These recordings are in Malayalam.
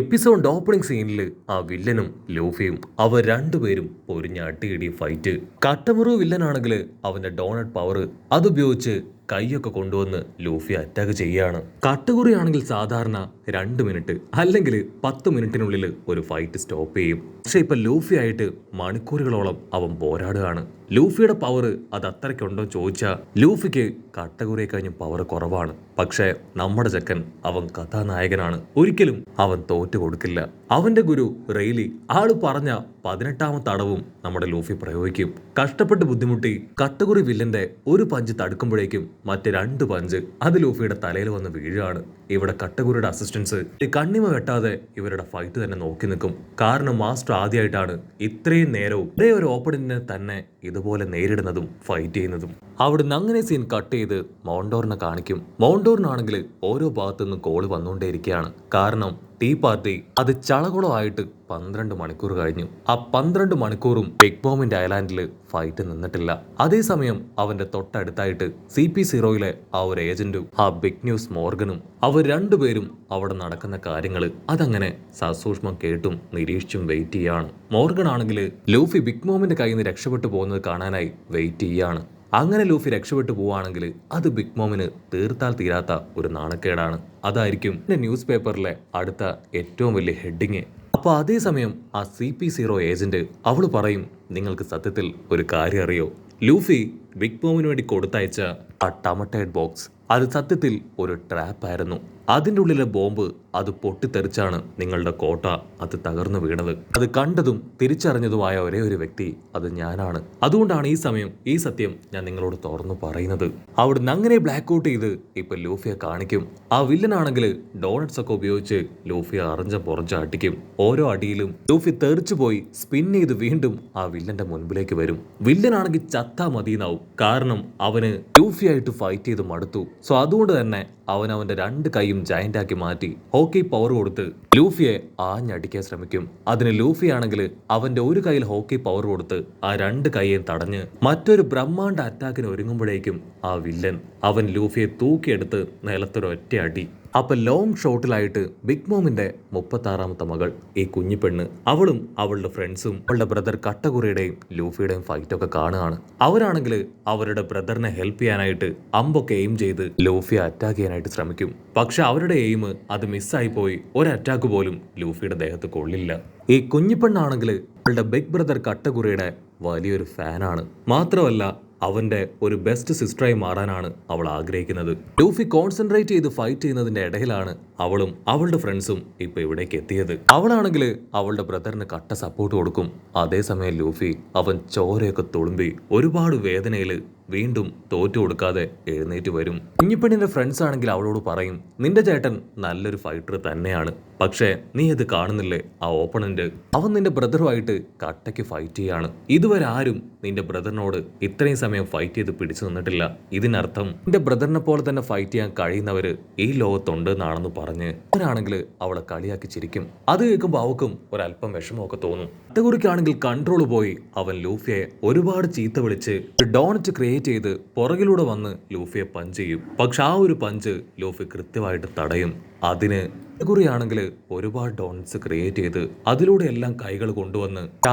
എപ്പിസോഡ് ഓപ്പണിംഗ് സീനിൽ ആ വില്ലനും ലൂഫിയും അവർ രണ്ടുപേരും പൊരിഞ്ഞ അടിയിടി ഫൈറ്റ്. കട്ടമുറു വില്ലനാണെങ്കിൽ അവന്റെ ഡോണറ്റ് പവർ അതുപയോഗിച്ച് കൈയൊക്കെ കൊണ്ടുവന്ന് ലൂഫി അറ്റാക്ക് ചെയ്യാണ്. കട്ടുകുറിയാണെങ്കിൽ സാധാരണ 2 മിനിറ്റ് അല്ലെങ്കിൽ 10 മിനിറ്റിനുള്ളിൽ ഒരു ഫൈറ്റ് സ്റ്റോപ്പ് ചെയ്യും. പക്ഷെ ഇപ്പൊ ലൂഫി ആയിട്ട് മണിക്കൂറുകളോളം അവൻ പോരാടുകയാണ്. ലൂഫിയുടെ പവർ അത് അത്രയ്ക്കുണ്ടോ ചോദിച്ചാൽ ലൂഫിക്ക് കട്ടകുറിയെ കഴിഞ്ഞും പവർ കുറവാണ്. പക്ഷേ നമ്മുടെ ചെക്കൻ അവൻ കഥാനായകനാണ്, ഒരിക്കലും അവൻ തോറ്റു കൊടുക്കില്ല. അവന്റെ ഗുരു റെയ്ലി ആള് പറഞ്ഞ 18ാമത്തെ അടവും നമ്മുടെ ലൂഫി പ്രയോഗിക്കും. കഷ്ടപ്പെട്ട് ബുദ്ധിമുട്ടി കട്ടകുറി വില്ലന്റെ ഒരു പഞ്ച് തടുക്കുമ്പോഴേക്കും മറ്റ് 2 പഞ്ച് അത് ലൂഫിയുടെ തലയിൽ വന്ന് വീഴുകയാണ്. ഇവിടെ കട്ടകുറിയുടെ അസിസ്റ്റൻസ് കണ്ണിമ വെട്ടാതെ ഇവരുടെ ഫൈറ്റ് തന്നെ നോക്കി നിൽക്കും. കാരണം മാസ്റ്റർ ആദ്യമായിട്ടാണ് ഇത്രയും നേരവും ഇതേ ഒരു ഓപ്പണിനെ തന്നെ ഇതുപോലെ നേരിടുന്നതും ഫൈറ്റ് ചെയ്യുന്നതും. അവിടുന്ന് അങ്ങനെ സീൻ കട്ട് ചെയ്ത് മോണ്ടോറിനെ കാണിക്കും. മോണ്ടോറിനാണെങ്കിൽ ഓരോ ഭാഗത്തു നിന്ന് കോള് വന്നുകൊണ്ടേയിരിക്കുകയാണ്. കാരണം ടീ പാർട്ടി അത് ചളകുളമായിട്ട് 12 മണിക്കൂർ കഴിഞ്ഞു. ആ 12 മണിക്കൂറും ബിഗ് ബോമിന്റെ ഐലാൻഡിൽ ഫൈറ്റ് നിന്നിട്ടില്ല. അതേസമയം അവന്റെ തൊട്ടടുത്തായിട്ട് CP0യിലെ ആ ഒരു ഏജന്റും ആ ബിഗ് ന്യൂസ് മോർഗനും അവർ രണ്ടുപേരും അവിടെ നടക്കുന്ന കാര്യങ്ങൾ അതങ്ങനെ സസൂക്ഷ്മം കേട്ടും നിരീക്ഷിച്ചും വെയിറ്റ് ചെയ്യാണ്. മോർഗൻ ആണെങ്കിൽ ലൂഫി ബിഗ് ബോമിന്റെ കയ്യിൽ നിന്ന് രക്ഷപ്പെട്ടു പോകുന്നത് കാണാനായി വെയിറ്റ് ചെയ്യാണ്. അങ്ങനെ ലൂഫി രക്ഷപ്പെട്ടു പോവുകയാണെങ്കിൽ അത് ബിഗ് മോമിന് തീർത്താൽ തീരാത്ത ഒരു നാണക്കേടാണ്. അതായിരിക്കും ന്യൂസ് പേപ്പറിലെ അടുത്ത ഏറ്റവും വലിയ ഹെഡിങ്. അപ്പോൾ അതേസമയം ആ CP0 ഏജന്റ് അവള് പറയും, നിങ്ങൾക്ക് സത്യത്തിൽ ഒരു കാര്യം അറിയോ, ലൂഫി ബിഗ് ബോമിന് വേണ്ടി കൊടുത്തയച്ച ആ ടമറ്റേഡ് ബോക്സ് അത് സത്യത്തിൽ ഒരു ട്രാപ്പ് ആയിരുന്നു. അതിൻ്റെ ഉള്ളിലെ ബോംബ് അത് പൊട്ടിത്തെറിച്ചാണ് നിങ്ങളുടെ കോട്ട അത് തകർന്നു വീണത്. അത് കണ്ടതും തിരിച്ചറിഞ്ഞതുമായ ഒരേ ഒരു വ്യക്തി അത് ഞാനാണ്. അതുകൊണ്ടാണ് ഈ സമയം ഈ സത്യം ഞാൻ നിങ്ങളോട് തുറന്നു പറയുന്നത്. അവിടുന്ന് അങ്ങനെ ബ്ലാക്ക് ഔട്ട് ചെയ്ത് ഇപ്പൊ ലൂഫിയെ കാണിക്കും. ആ വില്ലനാണെങ്കിൽ ഡോണറ്റ്സ് ഒക്കെ ഉപയോഗിച്ച് ലൂഫിയെ പുറഞ്ച അടിക്കും. ഓരോ അടിയിലും ലൂഫി തെറിച്ചു പോയി സ്പിൻ ചെയ്ത് വീണ്ടും ആ വില്ലന്റെ മുൻപിലേക്ക് വരും. വില്ലനാണെങ്കിൽ ചത്താ മതിയെന്നാവും. കാരണം അവന് ലൂഫിയായിട്ട് ഫൈറ്റ് ചെയ്ത് മടുത്തു. സോ അതുകൊണ്ട് തന്നെ അവന്റെ 2 കൈയും ജയന്റ് ആക്കി മാറ്റി ഹോക്കി പവർ കൊടുത്ത് ലൂഫിയെ ആഞ്ഞടിക്കാൻ ശ്രമിക്കും. അതിന് ലൂഫി ആണെങ്കിൽ അവന്റെ ഒരു കൈയിൽ ഹോക്കി പവർ കൊടുത്ത് ആ 2 കൈയും തടഞ്ഞ് മറ്റൊരു ബ്രഹ്മാണ്ഡ അറ്റാക്കിന് ഒരുങ്ങുമ്പോഴേക്കും ആ വില്ലൻ അവൻ ലൂഫിയെ തൂക്കിയെടുത്ത് നിലത്തൊരൊറ്റ അടി. അപ്പൊ ലോങ് ഷോട്ടിലായിട്ട് ബിഗ് മോമിന്റെ 36ാമത്തെ മകൾ ഈ കുഞ്ഞിപ്പെണ്ണ് അവളും അവളുടെ ഫ്രണ്ട്സും അവളുടെ ബ്രദർ കട്ടകുറിയുടെയും ലൂഫിയുടെയും ഫൈറ്റ് ഒക്കെ കാണുകയാണ്. അവരാണെങ്കിൽ അവരുടെ ബ്രദറിനെ ഹെൽപ്പ് ചെയ്യാനായിട്ട് അമ്പൊക്കെ എയിം ചെയ്ത് ലൂഫിയെ അറ്റാക്ക് ചെയ്യാനായിട്ട് ശ്രമിക്കും. പക്ഷെ അവരുടെ എയിം അത് മിസ്സായി പോയി. ഒരു അറ്റാക്ക് പോലും ലൂഫിയുടെ ദേഹത്ത് കൊള്ളില്ല. ഈ കുഞ്ഞിപ്പെണ്ണാണെങ്കിൽ അവളുടെ ബിഗ് ബ്രദർ കട്ടകുറിയുടെ വലിയൊരു ഫാനാണ്. മാത്രമല്ല അവന്റെ ഒരു ബെസ്റ്റ് സിസ്റ്ററായി മാറാനാണ് അവൾ ആഗ്രഹിക്കുന്നത്. ലൂഫി കോൺസെൻട്രേറ്റ് ചെയ്ത് ഫൈറ്റ് ചെയ്യുന്നതിന്റെ ഇടയിലാണ് അവളും അവളുടെ ഫ്രണ്ട്സും ഇപ്പൊ ഇവിടേക്ക് എത്തിയത്. അവളാണെങ്കിൽ അവളുടെ ബ്രദറിന് കട്ട സപ്പോർട്ട് കൊടുക്കും. അതേസമയം ലൂഫി അവൻ ചോരയൊക്കെ തുളുമ്പി ഒരുപാട് വേദനയിൽ വീണ്ടും തോറ്റു കൊടുക്കാതെ എഴുന്നേറ്റ് വരും. കുഞ്ഞിപ്പെണ്ണിന്റെ ഫ്രണ്ട്സ് ആണെങ്കിൽ അവളോട് പറയും, നിന്റെ ചേട്ടൻ നല്ലൊരു ഫൈറ്റർ തന്നെയാണ്, പക്ഷേ നീ ഇത് കാണുന്നില്ലേ, ആ ഓപ്പണന്റ് അവൻ നിന്റെ ബ്രദറുമായിട്ട് കട്ടയ്ക്ക് ഫൈറ്റ് ചെയ്യാണ്. ഇതുവരെ ആരും നിന്റെ ബ്രദറിനോട് ഇത്രയും സമയം ഫൈറ്റ് ചെയ്ത് പിടിച്ചു നിന്നിട്ടില്ല. ഇതിനർത്ഥം നിന്റെ ബ്രദറിനെ പോലെ തന്നെ ഫൈറ്റ് ചെയ്യാൻ കഴിയുന്നവര് ഈ ലോകത്തുണ്ട് എന്നാണെന്ന് പറഞ്ഞ് അവരാണെങ്കിൽ അവളെ കളിയാക്കി ചിരിക്കും. അത് കേൾക്കുമ്പോൾ അവക്കും ഒരല്പം വിഷമമൊക്കെ തോന്നും. കട്ടകുറിക്കാണെങ്കിൽ കൺട്രോൾ പോയി അവൻ ലൂഫിയെ ഒരുപാട് ചീത്ത വിളിച്ച് ഡോണറ്റ് ക്രിയേറ്റ് ചെയ്ത് പുറകിലൂടെ വന്ന് ലൂഫിയെ പഞ്ച് ചെയ്യും. പക്ഷെ ആ ഒരു പഞ്ച് ലൂഫി കൃത്യമായിട്ട് തടയും. അതിന് കുറിയാണെങ്കിൽ ഒരുപാട് ഡോണറ്റ്സ് ക്രിയേറ്റ് ചെയ്ത് അതിലൂടെ എല്ലാം കൈകൾ കൊണ്ടുവന്ന്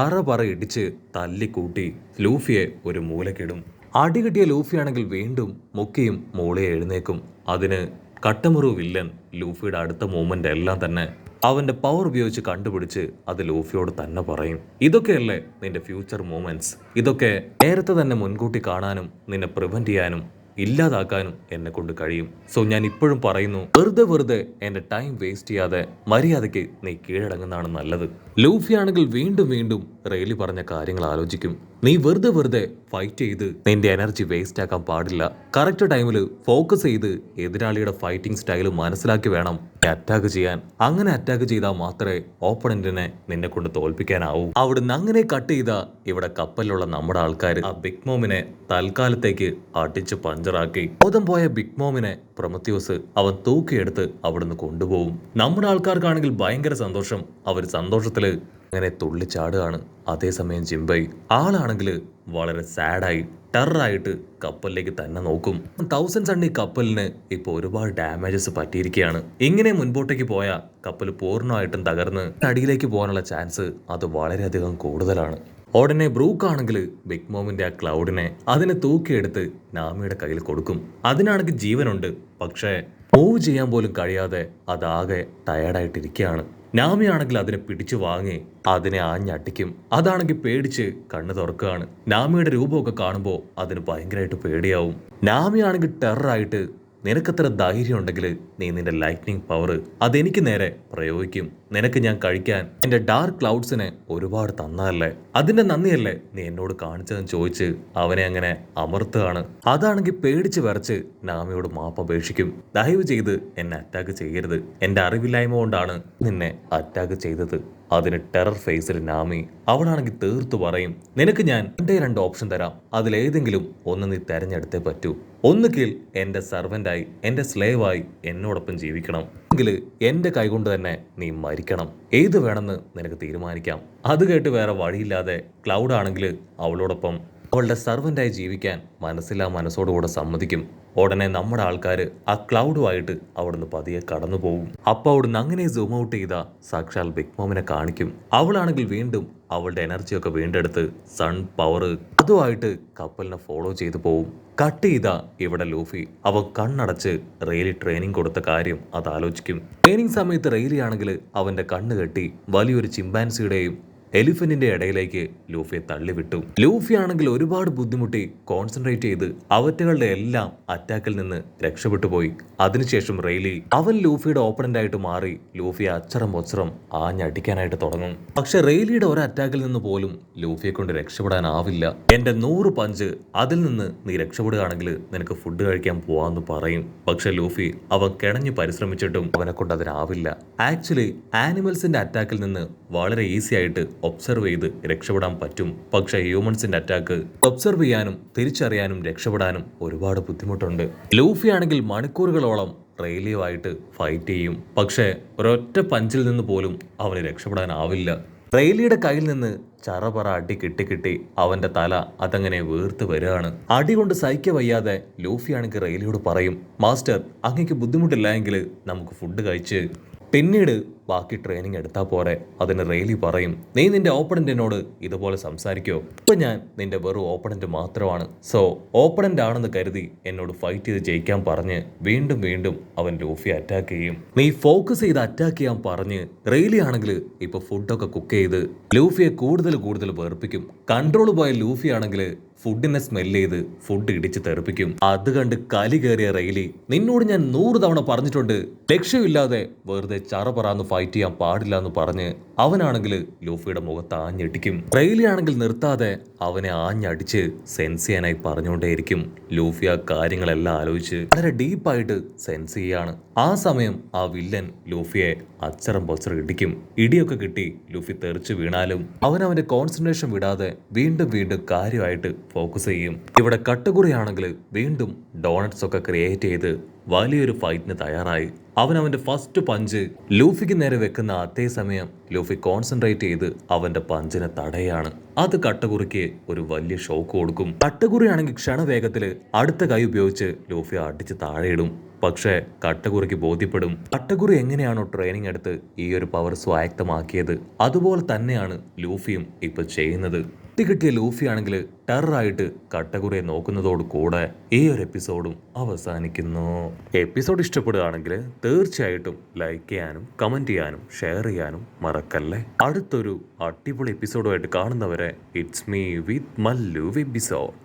പറ ഇടിച്ച് തല്ലിക്കൂട്ടി ലൂഫിയെ ഒരു മൂലക്കിടും. അടികിട്ടിയ ലൂഫിയാണെങ്കിൽ വീണ്ടും മുക്കിയും മൂളയെ എഴുന്നേക്കും. അതിന് കട്ടമുറു വില്ലൻ ലൂഫിയുടെ അടുത്ത മൂവ്മെന്റ് എല്ലാം തന്നെ അവന്റെ പവർ ഉപയോഗിച്ച് കണ്ടുപിടിച്ച് അത് ലൂഫിയോട് തന്നെ പറയും. ഇതൊക്കെയല്ലേ നിന്റെ ഫ്യൂച്ചർ മൂവ്മെന്റ്സ്, ഇതൊക്കെ നേരത്തെ തന്നെ മുൻകൂട്ടി കാണാനും നിന്നെ പ്രിവെന്റ് ചെയ്യാനും ഇല്ലാതാക്കാനും എന്നെ കൊണ്ട് കഴിയും. സോ ഞാൻ ഇപ്പോഴും പറയുന്നു, വെറുതെ എന്റെ ടൈം വേസ്റ്റ് ചെയ്യാതെ മര്യാദയ്ക്ക് നീ കീഴടങ്ങുന്നതാണ് നല്ലത്. ലൂഫി ആണെങ്കിൽ വീണ്ടും റെയ്ലി പറഞ്ഞ കാര്യങ്ങൾ ആലോചിക്കും. നീ വെറുതെ ഫൈറ്റ് ചെയ്ത് നിന്റെ എനർജി വേസ്റ്റ് ആക്കാൻ പാടില്ല. കറക്റ്റ് ടൈമിൽ ഫോക്കസ് ചെയ്ത് എതിരാളിയുടെ ഫൈറ്റിംഗ് സ്റ്റൈൽ മനസ്സിലാക്കി വേണം അറ്റാക്ക് ചെയ്യാൻ. അങ്ങനെ അറ്റാക്ക് ചെയ്താൽ മാത്രമേ ഓപ്പണന്റിനെ നിന്നെ കൊണ്ട് തോൽപ്പിക്കാനാവൂ. അവിടുന്ന് അങ്ങനെ കട്ട് ചെയ്ത ഇവിടെ കപ്പലിലുള്ള നമ്മുടെ ആൾക്കാർ ആ ബിഗ് മോമിനെ തൽക്കാലത്തേക്ക് അടിച്ച് പഞ്ചറാക്കി ബോധം പോയ ബിഗ് മോമിനെ പ്രൊമത്യൂസ് അവൻ തൂക്കിയെടുത്ത് അവിടുന്ന് കൊണ്ടുപോകും. നമ്മുടെ ആൾക്കാർക്കാണെങ്കിൽ ഭയങ്കര സന്തോഷം. അവർ സന്തോഷത്തില് അങ്ങനെ തുള്ളിച്ചാടുകയാണ്. അതേസമയം ജിംബൈ ആളാണെങ്കിൽ വളരെ സാഡായി ടെററായിട്ട് കപ്പലിലേക്ക് തന്നെ നോക്കും. 1000 സണ്ണി കപ്പലിന് ഇപ്പോൾ ഒരുപാട് ഡാമേജസ് പറ്റിയിരിക്കുകയാണ്. ഇങ്ങനെ മുൻപോട്ടേക്ക് പോയ കപ്പൽ പൂർണ്ണമായിട്ടും തകർന്ന് അടിയിലേക്ക് പോകാനുള്ള ചാൻസ് അത് വളരെയധികം കൂടുതലാണ്. ഉടനെ ബ്രൂക്ക് ആണെങ്കിൽ ബിഗ് മോമിന്റെ ആ ക്ലൗഡിനെ അതിനെ തൂക്കിയെടുത്ത് നാമിയുടെ കയ്യിൽ കൊടുക്കും. അതിനാണെങ്കിൽ ജീവനുണ്ട്, പക്ഷേ മൂവ് ചെയ്യാൻ പോലും കഴിയാതെ അതാകെ ടയർഡായിട്ടിരിക്കുകയാണ്. നാമിയാണെങ്കിൽ അതിനെ പിടിച്ചു വാങ്ങി അതിനെ ആഞ്ഞടിക്കും. അതാണെങ്കിൽ പേടിച്ച് കണ്ണ് തുറക്കുകയാണ്. നാമിയുടെ രൂപമൊക്കെ കാണുമ്പോൾ അതിന് ഭയങ്കരമായിട്ട് പേടിയാവും. നാമിയാണെങ്കിൽ ടെററായിട്ട് നിനക്കത്ര ധൈര്യം ഉണ്ടെങ്കിൽ നീ നിന്റെ ലൈറ്റ്നിങ് പവർ അതെനിക്ക് നേരെ പ്രയോഗിക്കും. നിനക്ക് ഞാൻ കഴിക്കാൻ എന്റെ ഡാർക്ക് ക്ലൗഡ്സിനെ ഒരുപാട് തന്നതല്ലേ, അതിന്റെ നന്ദിയല്ലേ നീ എന്നോട് കാണിച്ചതെന്ന് ചോദിച്ച് അവനെ അങ്ങനെ അമർത്തുകയാണ്. അതാണെങ്കിൽ പേടിച്ച് വിറച്ച് നാമിയോട് മാപ്പ് അപേക്ഷിക്കും. ദയവ് ചെയ്ത് എന്നെ അറ്റാക്ക് ചെയ്യരുത്, എന്റെ അറിവില്ലായ്മ കൊണ്ടാണ് നിന്നെ അറ്റാക്ക് ചെയ്തത്. അതിന് ടെറർ ഫേസിൽ നാമി അവളാണെങ്കിൽ തീർത്തു പറയും, നിനക്ക് ഞാൻ രണ്ട് ഓപ്ഷൻ തരാം, അതിലേതെങ്കിലും ഒന്ന് നീ തെരഞ്ഞെടുത്തേ പറ്റൂ. ഒന്നുകിൽ എന്റെ സർവന്റായി എന്റെ സ്ലേവായി എന്നോടൊപ്പം ജീവിക്കണം, എങ്കിൽ എന്റെ കൈകൊണ്ട് തന്നെ നീ മരിക്കണം. ഏത് വേണമെന്ന് നിനക്ക് തീരുമാനിക്കാം. അത് കേട്ട് വേറെ വഴിയില്ലാതെ ക്ലൗഡ് ആണെങ്കിൽ അവളോടൊപ്പം അവളുടെ സർവന്റായി ജീവിക്കാൻ മനസ്സില്ലാ മനസ്സോടുകൂടെ സമ്മതിക്കും. ഉടനെ നമ്മുടെ ആൾക്കാർ ആ ക്ലൗഡുമായിട്ട് അവിടുന്ന് പതിയെ കടന്നു പോകും. അപ്പോൾ അവിടുന്ന് അങ്ങനെ സൂം ഔട്ട് ചെയ്ത സാക്ഷാൽ ബിഗ് മോമിനെ കാണിക്കും. അവളാണെങ്കിൽ വീണ്ടും അവളുടെ എനർജിയൊക്കെ വീണ്ടെടുത്ത് സൺ പവർ അതുമായിട്ട് കപ്പലിനെ ഫോളോ ചെയ്തു പോവും. കട്ട് ചെയ്ത ഇവിടെ ലൂഫി അവൻ കണ്ണടച്ച് റെയിലി ട്രെയിനിങ് കൊടുത്ത കാര്യം അത് ആലോചിക്കും. ട്രെയിനിങ് സമയത്ത് റെയിലി ആണെങ്കിൽ അവന്റെ കണ്ണ് കെട്ടി വലിയൊരു ചിമ്പാൻസിയുടെയും എലിഫന്റിന്റെ ഇടയിലേക്ക് ലൂഫിയെ തള്ളിവിട്ടു. ലൂഫി ആണെങ്കിൽ ഒരുപാട് ബുദ്ധിമുട്ടി കോൺസെൻട്രേറ്റ് ചെയ്ത് അവറ്റകളുടെ എല്ലാം അറ്റാക്കിൽ നിന്ന് രക്ഷപ്പെട്ടു പോയി. അതിനുശേഷം റെയിലി അവൻ ലൂഫിയുടെ ഓപ്പണന്റ് ആയിട്ട് മാറി ലൂഫിയെ അച്ചറം പൊച്ചറം ആഞ്ഞടിക്കാനായിട്ട് തുടങ്ങും. പക്ഷെ റെയിലിയുടെ ഒരു അറ്റാക്കിൽ നിന്ന് പോലും ലൂഫിയെ കൊണ്ട് രക്ഷപ്പെടാനാവില്ല. എന്റെ 100 പഞ്ച് അതിൽ നിന്ന് നീ രക്ഷപ്പെടുകയാണെങ്കിൽ നിനക്ക് ഫുഡ് കഴിക്കാൻ പോവാന്ന് പറയും. പക്ഷെ ലൂഫി അവൻ കിണഞ്ഞു പരിശ്രമിച്ചിട്ടും അവനെ കൊണ്ട് അതിനാവില്ല. ആക്ച്വലി ആനിമൽസിന്റെ അറ്റാക്കിൽ നിന്ന് വളരെ ഈസി ആയിട്ട് ഒബ്സർവ് ചെയ്ത് രക്ഷപ്പെടാൻ പറ്റും. പക്ഷെ ഹ്യൂമൻസിന്റെ അറ്റാക്ക് ഒബ്സർവ് ചെയ്യാനും തിരിച്ചറിയാനും രക്ഷപ്പെടാനും ഒരുപാട് ബുദ്ധിമുട്ടുണ്ട്. ലൂഫി ആണെങ്കിൽ മണിക്കൂറുകളോളം റെയിലിയുമായിട്ട് ഫൈറ്റ് ചെയ്യും. പക്ഷേ ഒരൊറ്റ പഞ്ചിൽ നിന്ന് പോലും അവന് രക്ഷപ്പെടാനാവില്ല. റെയിലിയുടെ കയ്യിൽ നിന്ന് ചറപറ അടി കിട്ടി അവന്റെ തല അതങ്ങനെ വീർത്ത് വരികയാണ്. അടി കൊണ്ട് സഹിക്ക വയ്യാതെ ലൂഫി ആണെങ്കിൽ റെയിലിയോട് പറയും, മാസ്റ്റർ അങ്ങേക്ക് ബുദ്ധിമുട്ടില്ല എങ്കിൽ നമുക്ക് ഫുഡ് കഴിച്ച് പിന്നീട് ബാക്കി ട്രെയിനിങ് എടുത്താൽ പോരെ. അതിന് റെയിലി പറയും, നീ നിന്റെ ഓപ്പണന്റിനോട് ഇതുപോലെ സംസാരിക്കോ? ഇപ്പൊ ഞാൻ നിന്റെ വെറും ഓപ്പണന്റ് മാത്രമാണ്. സോ ഓപ്പണന്റ് ആണെന്ന് കരുതി എന്നോട് ഫൈറ്റ് ചെയ്ത് ജയിക്കാൻ പറഞ്ഞ് വീണ്ടും വീണ്ടും അവൻ ലൂഫി അറ്റാക്ക് ചെയ്യും. നീ ഫോക്കസ് ചെയ്ത് അറ്റാക്ക് ചെയ്യാൻ പറഞ്ഞ് റെയിലി ആണെങ്കിൽ ഇപ്പൊ ഫുഡൊക്കെ കുക്ക് ചെയ്ത് ലൂഫിയെ കൂടുതൽ വെറുപ്പിക്കും. കൺട്രോൾ പോയ ലൂഫി ആണെങ്കിൽ ഫുഡിനെ സ്മെല്ല് ചെയ്ത് ഫുഡ് ഇടിച്ച് തെറിപ്പിക്കും. അത് കണ്ട് കലി കയറിയ റെയിലി, നിന്നോട് ഞാൻ 100 തവണ പറഞ്ഞിട്ടുണ്ട്, ലക്ഷ്യമില്ലാതെ വെറുതെ ചറപറാന്ന് ഫൈറ്റ് ചെയ്യാൻ പാടില്ല എന്ന് പറഞ്ഞ് അവനാണെങ്കിൽ ലൂഫിയുടെ മുഖത്ത് ആഞ്ഞടിക്കും. റെയിലി ആണെങ്കിൽ നിർത്താതെ അവനെ ആഞ്ഞടിച്ച് സെൻസ് ചെയ്യാനായി പറഞ്ഞുകൊണ്ടേയിരിക്കും. ലൂഫി ആ കാര്യങ്ങളെല്ലാം ആലോചിച്ച് വളരെ ഡീപ്പായിട്ട് സെൻസ് ചെയ്യാണ്. ആ സമയം ആ വില്ലൻ ലൂഫിയെ അച്ചറം പൊച്ചറം ഇടിക്കും. ഇടിയൊക്കെ കിട്ടി ലൂഫി തെറിച്ച് വീണാലും അവന്റെ കോൺസെൻട്രേഷൻ വിടാതെ വീണ്ടും കാര്യമായിട്ട് ഫോക്കസ് ചെയ്യും. ഇവിടെ കട്ടുകുറിയാണെങ്കിൽ വീണ്ടും ഡോണറ്റ്സ് ഒക്കെ ക്രിയേറ്റ് ചെയ്ത് വലിയൊരു ഫൈറ്റിന് തയ്യാറായി. അവന്റെ ഫസ്റ്റ് പഞ്ച് ലൂഫിക്ക് നേരെ വെക്കുന്ന അതേ സമയം ലൂഫി കോൺസെൻട്രേറ്റ് ചെയ്ത് അവന്റെ പഞ്ചിനെ തടയാണ്. അത് കട്ടകുറിക്ക് ഒരു വലിയ ഷോക്ക് കൊടുക്കും. കട്ടകുറിയാണെങ്കിൽ ക്ഷണവേഗത്തില് അടുത്ത കൈ ഉപയോഗിച്ച് ലൂഫി അടിച്ച് താഴെയിടും. പക്ഷേ കട്ടകുറിക്ക് ബോധ്യപ്പെടും, കട്ടകുറി എങ്ങനെയാണോ ട്രെയിനിങ് എടുത്ത് ഈ ഒരു പവർ സ്വായക്തമാക്കിയത് അതുപോലെ തന്നെയാണ് ലൂഫിയും ഇപ്പൊ ചെയ്യുന്നത്. കിട്ടിയ ലൂഫി ആണെങ്കിൽ ടെററായിട്ട് കട്ടകുറിയെ നോക്കുന്നതോട് കൂടെ ഈ ഒരു എപ്പിസോഡും അവസാനിക്കുന്നു. എപ്പിസോഡ് ഇഷ്ടപ്പെടുകയാണെങ്കിൽ തീർച്ചയായിട്ടും ലൈക്ക് ചെയ്യാനും കമന്റ് ചെയ്യാനും ഷെയർ ചെയ്യാനും മറക്കല്ലേ. അടുത്തൊരു അടിപൊളി എപ്പിസോഡുമായിട്ട് കാണുന്നവരെ it's me with Mallu episode.